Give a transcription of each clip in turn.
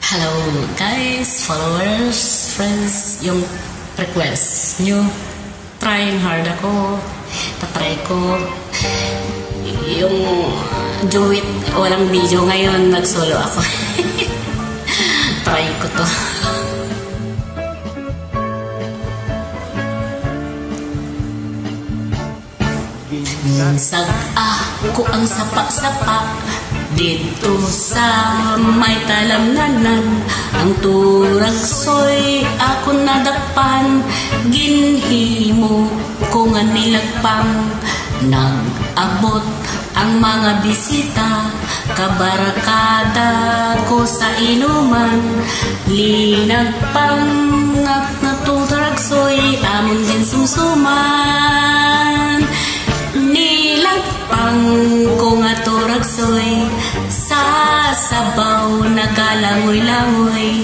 Hello guys, followers, friends, yung request nyo, trying hard ako, tatry ko, yung duet, walang video ngayon, nag-solo ako. Try ko to. Minsan ako ang sapa-sapa dito sa may talamnanan, ang turagsoy ako nadakpan, ginhimo ko nga nilagpang, nag-abot ang mga bisita, kabarakada ko sa inuman, linagpang at naturagsoy amon din sumsuman, nilagpang ko nga turagsoy sa sabaw nagalangoy-langoy,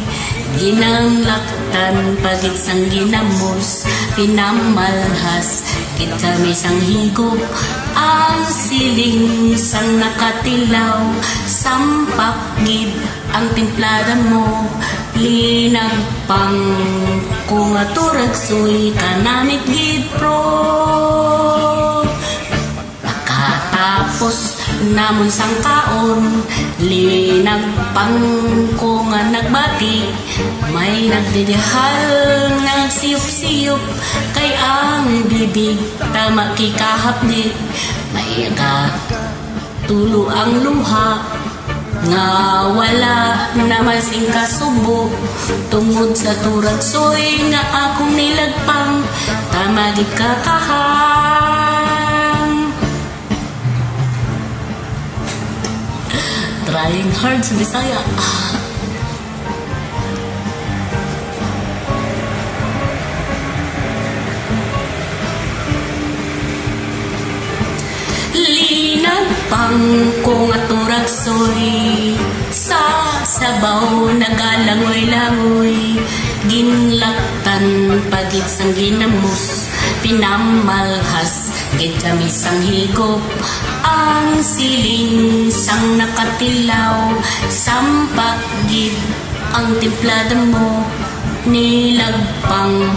ginanglaktan pagit sang ginamos, pinamalhas kit kami sang higop, ang siling sang nakatilaw, sampak gid ang timplada mo, linagpang ko nga turagsoy kanamit gid pro. Tapos namon sang kaon, linagpang ko nga nagbati, may nagdidihal, nagsiyup-siyup, kay ang bibig ta makikahapdi, may tulo ang luha, nga wala naman sing kasubo, tungod sa turagsoy nga akong nilagpang, tama di kakahang. Trying hard sa Bisaya. Linagpang ko nga turagsoy sa sabaw nagalangoy-langoy, ginlaktan pagit sang ginamos, pinamalhas gid kami sang higop, ang siling sang nakatilaw, sampak gid ang timplada mo, nilagpang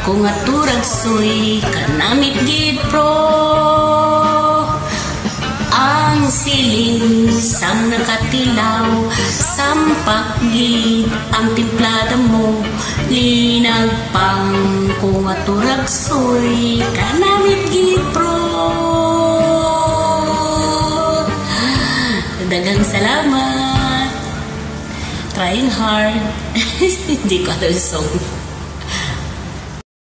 ko nga turagsoy kanamit gid pro, ang siling sang nakatilaw, sampak gid ang timplada mo, linagpang ko nga turagsoy kanamit gid pro. Dagang salamat. Trying hard. Hindi ko alam yung song.